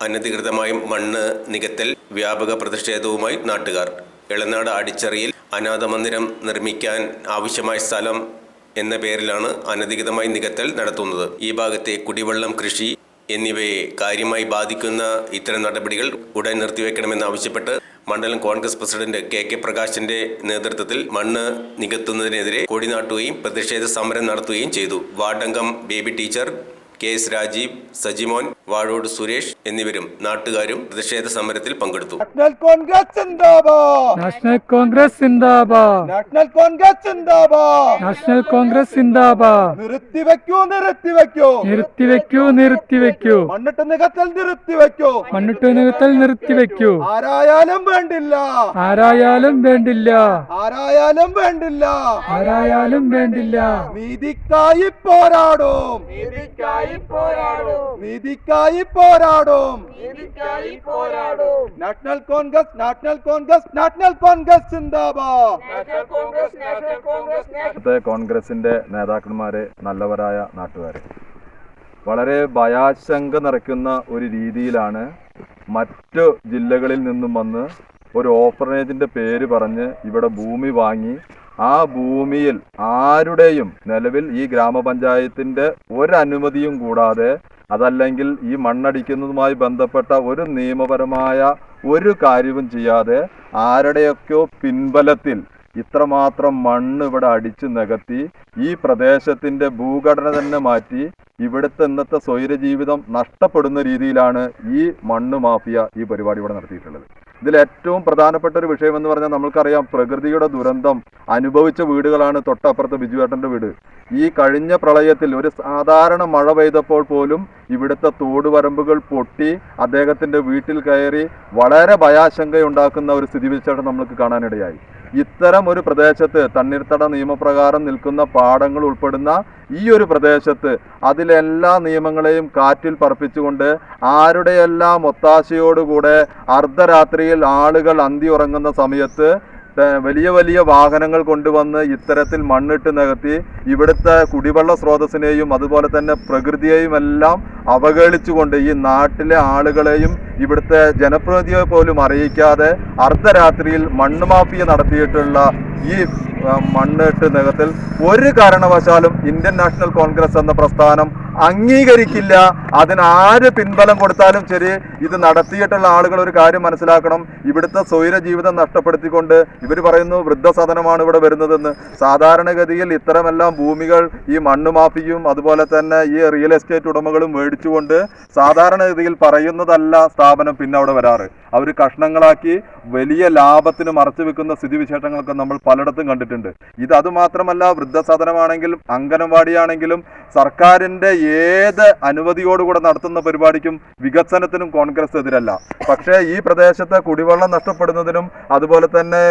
അനധികൃതമായും മണ്ണ് നികത്തൽ വ്യാപക പ്രതിഷേധവുമായി നാട്ടുകാർ. എളനാട് അടിച്ചറിയിൽ അനാഥ മന്ദിരം നിർമ്മിക്കാൻ ആവശ്യമായ സ്ഥലം എന്ന പേരിലാണ് അനധികൃതമായി നികത്തൽ നടത്തുന്നത്. ഈ ഭാഗത്തെ കുടിവെള്ളം, കൃഷി എന്നിവയെ കാര്യമായി ബാധിക്കുന്ന ഇത്തരം നടപടികൾ ഉടൻ നിർത്തിവെക്കണമെന്നാവശ്യപ്പെട്ട് മണ്ഡലം കോൺഗ്രസ് പ്രസിഡന്റ് കെ പ്രകാശിന്റെ നേതൃത്വത്തിൽ മണ്ണ് നികത്തുന്നതിനെതിരെ കൊടിനാട്ടുകയും പ്രതിഷേധ സമരം നടത്തുകയും ചെയ്തു. വാർഡംഗം ബേബി ടീച്ചർ, KS രാജീവ്, സജിമോൻ, വാഴോട് സുരേഷ് എന്നിവരും നാട്ടുകാരും പ്രതിഷേധ സമരത്തിൽ പങ്കെടുത്തു. നാഷണൽ കോൺഗ്രസ് സിന്ദാബാദ്, നാഷണൽ കോൺഗ്രസ് സിന്ദാബാദ്, നാഷണൽ കോൺഗ്രസ് സിന്ദാബാദ്, നാഷണൽ കോൺഗ്രസ് സിന്ദാബാദ്. നിർത്തിവെക്കൂ, നിർത്തിവെക്കൂ, നിർത്തിവെക്കൂ, നിർത്തിവെക്കൂ, മണ്ണിട്ട് നികത്തൽ നിർത്തിവെക്കൂ, മണ്ണിട്ട് നികത്തൽ നിർത്തിവെക്കൂ. ആരായാലും വേണ്ടില്ല, ആരായാലും വേണ്ടില്ല, ആരായാലും വേണ്ടില്ല, ആരായാലും വേണ്ടില്ല. നീതിക്കായി പോരാടും, നീതിക്കായി പോരാടും, നീതിക്കായി പോരാടും, നീതിക്കായി പോരാടും. നാഷണൽ കോൺഗ്രസ്, നാഷണൽ കോൺഗ്രസ്, നാഷണൽ കോൺഗ്രസ് സിന്ദാബാദ്, നാഷണൽ കോൺഗ്രസ്, നാഷണൽ കോൺഗ്രസ്. കോൺഗ്രസിന്റെ നേതാക്കന്മാരെ, നല്ലവരായ നാട്ടുകാരെ, വളരെ ഭയാശങ്ക നിറയ്ക്കുന്ന ഒരു രീതിയിലാണ് മറ്റു ജില്ലകളിൽ നിന്നും വന്ന് ഒരു ഓർഫനേജിന്റെ പേര് പറഞ്ഞ് ഇവിടെ ഭൂമി വാങ്ങി ആ ഭൂമിയിൽ ആരുടെയും നിലവിൽ ഈ ഗ്രാമപഞ്ചായത്തിന്റെ ഒരനുമതിയും കൂടാതെ, അതല്ലെങ്കിൽ ഈ മണ്ണടിക്കുന്നതുമായി ബന്ധപ്പെട്ട ഒരു നിയമപരമായ ഒരു കാര്യവും ചെയ്യാതെ ആരുടെയൊക്കെയോ പിൻബലത്തിൽ ഇത്രമാത്രം മണ്ണ് ഇവിടെ അടിച്ചു നികത്തി ഈ പ്രദേശത്തിന്റെ ഭൂഘടന തന്നെ മാറ്റി ഇവിടുത്തെ ഇന്നത്തെ സ്വൈരജീവിതം നഷ്ടപ്പെടുന്ന രീതിയിലാണ് ഈ മണ്ണ് മാഫിയ ഈ പരിപാടി ഇവിടെ നടത്തിയിട്ടുള്ളത്. ഇതിൽ ഏറ്റവും പ്രധാനപ്പെട്ട ഒരു വിഷയം എന്ന് പറഞ്ഞാൽ, നമ്മൾക്കറിയാം പ്രകൃതിയുടെ ദുരന്തം അനുഭവിച്ച വീടുകളാണ് തൊട്ടപ്പുറത്ത് ബിജുവേട്ടൻ്റെ വീട്. ഈ കഴിഞ്ഞ പ്രളയത്തിൽ ഒരു സാധാരണ മഴ പെയ്തപ്പോൾ പോലും ഇവിടുത്തെ തോടുവരമ്പുകൾ പൊട്ടി അദ്ദേഹത്തിൻ്റെ വീട്ടിൽ കയറി വളരെ ഭയാശങ്കയുണ്ടാക്കുന്ന ഒരു സ്ഥിതിവിശേഷം നമ്മൾക്ക് കാണാനിടയായി. ഇത്തരം ഒരു പ്രദേശത്ത് തണ്ണീർത്തട നിയമപ്രകാരം നിൽക്കുന്ന പാടങ്ങൾ ഉൾപ്പെടുന്ന ഈ ഒരു പ്രദേശത്ത് അതിലെല്ലാ നിയമങ്ങളെയും കാറ്റിൽ പറപ്പിച്ചുകൊണ്ട് ആരുടെയെല്ലാം ഒത്താശയോടുകൂടെ അർദ്ധരാത്രിയിൽ ആളുകൾ അന്തി ഉറങ്ങുന്ന സമയത്ത് വലിയ വലിയ വാഹനങ്ങൾ കൊണ്ടുവന്ന് ഇത്തരത്തിൽ മണ്ണിട്ട് നികത്തി ഇവിടുത്തെ കുടിവെള്ള സ്രോതസ്സിനെയും അതുപോലെ തന്നെ പ്രകൃതിയെയും എല്ലാം അവഹേളിച്ചുകൊണ്ട് ഈ നാട്ടിലെ ആളുകളെയും ഇവിടുത്തെ ജനപ്രതിനിധിയെ പോലും അറിയിക്കാതെ അർദ്ധരാത്രിയിൽ മണ്ണ് മാഫിയ നടത്തിയിട്ടുള്ള ഈ മണ്ണിട്ട് നികത്തൽ ഒരു കാരണവശാലും ഇന്ത്യൻ നാഷണൽ കോൺഗ്രസ് എന്ന പ്രസ്ഥാനം അംഗീകരിക്കില്ല. അതിനാര് പിൻബലം കൊടുത്താലും ശരി, ഇത് നടത്തിയിട്ടുള്ള ആളുകൾ ഒരു കാര്യം മനസ്സിലാക്കണം. ഇവിടുത്തെ സ്വൈര ജീവിതം നഷ്ടപ്പെടുത്തിക്കൊണ്ട് ഇവർ പറയുന്നു വൃദ്ധസദനമാണ് ഇവിടെ വരുന്നതെന്ന്. സാധാരണഗതിയിൽ ഇത്തരമെല്ലാം ഭൂമികൾ ഈ മണ്ണ് മാഫിയും അതുപോലെ തന്നെ ഈ റിയൽ എസ്റ്റേറ്റ് ഉടമകളും മേടിച്ചുകൊണ്ട് സാധാരണഗതിയിൽ പറയുന്നതല്ല സ്ഥാപനം പിന്നെ അവിടെ വരാറ്. അവർ കഷ്ണങ്ങളാക്കി വലിയ ലാഭത്തിന് മറച്ചു വെക്കുന്ന സ്ഥിതിവിശേഷങ്ങളൊക്കെ നമ്മൾ പലയിടത്തും കണ്ടിട്ടുണ്ട്. ഇത് അതുമാത്രമല്ല, വൃദ്ധസദനമാണെങ്കിലും അംഗനവാടിയാണെങ്കിലും സർക്കാരിൻ്റെ ഏത് അനുമതിയോടുകൂടെ നടത്തുന്ന പരിപാടിക്കും വികസനത്തിനും കോൺഗ്രസ് എതിരല്ല. പക്ഷേ ഈ പ്രദേശത്തെ കുടിവെള്ളം നഷ്ടപ്പെടുന്നതിനും അതുപോലെ തന്നെ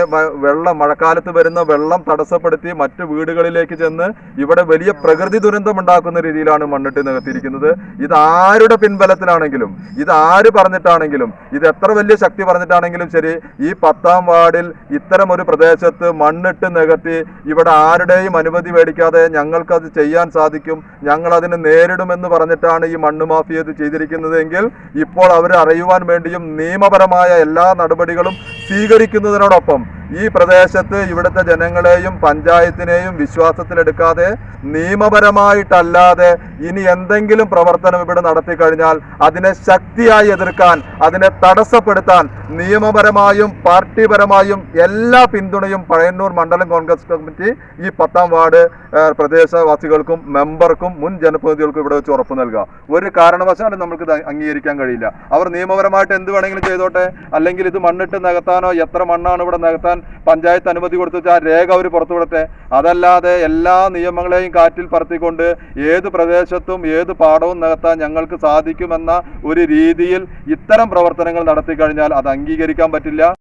മഴക്കാലത്ത് വരുന്ന വെള്ളം തടസ്സപ്പെടുത്തി മറ്റു വീടുകളിലേക്ക് ചെന്ന് ഇവിടെ വലിയ പ്രകൃതി ദുരന്തം ഉണ്ടാക്കുന്ന രീതിയിലാണ് മണ്ണിട്ട് നികത്തിയിരിക്കുന്നത്. ഇത് ആരുടെ പിൻബലത്തിലാണെങ്കിലും, ഇത് ആര് പറഞ്ഞിട്ടാണെങ്കിലും, ഇത് എത്ര വലിയ ശക്തി പറഞ്ഞിട്ടാണെങ്കിലും ശരി, ഈ 10ാം വാർഡിൽ ഇത്തരം ഒരു പ്രദേശത്ത് മണ്ണിട്ട് നികത്തി ഇവിടെ ആരുടെയും അനുമതി മേടിക്കാതെ ഞങ്ങൾക്കത് ചെയ്യാൻ സാധിക്കും, ഞങ്ങൾ അതിന് നേരിടുമെന്ന് പറഞ്ഞിട്ടാണ് ഈ മണ്ണ് മാഫിയ ഇത് ചെയ്തിരിക്കുന്നത് എങ്കിൽ ഇപ്പോൾ അവർ അറിയുവാൻ വേണ്ടിയും നിയമപരമായ എല്ലാ നടപടികളും സ്വീകരിക്കുന്നതിനോടൊപ്പം ഈ പ്രദേശത്ത് ഇവിടുത്തെ ജനങ്ങളെയും പഞ്ചായത്തിനെയും വിശ്വാസത്തിലെടുക്കാതെ നിയമപരമായിട്ടല്ലാതെ ഇനി എന്തെങ്കിലും പ്രവർത്തനം ഇവിടെ നടത്തി കഴിഞ്ഞാൽ അതിനെ ശക്തിയായി എതിർക്കാൻ, അതിനെ തടസ്സപ്പെടുത്താൻ നിയമപരമായും പാർട്ടിപരമായും എല്ലാ പിന്തുണയും പഴയന്നൂർ മണ്ഡലം കോൺഗ്രസ് കമ്മിറ്റി ഈ 10ാം വാർഡ് പ്രദേശവാസികൾക്കും മെമ്പർക്കും മുൻ ജനപ്രതിനിധികൾക്കും ഇവിടെ വെച്ച് ഉറപ്പ് നൽകുക. ഒരു കാരണവശാലും നമുക്ക് അംഗീകരിക്കാൻ കഴിയില്ല. അവർ നിയമപരമായിട്ട് എന്ത് വേണമെങ്കിലും ചെയ്തോട്ടെ, അല്ലെങ്കിൽ ഇത് മണ്ണിട്ട് നികത്താനോ എത്ര മണ്ണാണ് ഇവിടെ നികത്താൻ പഞ്ചായത്ത് അനുമതി കൊടുത്തു ആ രേഖ അവർ പുറത്തുവിടട്ടെ. അതല്ലാതെ എല്ലാ നിയമങ്ങളെയും കാറ്റിൽ പറത്തിക്കൊണ്ട് ഏത് പ്രദേശത്തും ഏത് പാടവും നികത്താൻ ഞങ്ങൾക്ക് സാധിക്കുമെന്ന ഒരു രീതിയിൽ ഇത്തരം പ്രവർത്തനങ്ങൾ നടത്തി കഴിഞ്ഞാൽ അത് അംഗീകരിക്കാൻ പറ്റില്ല.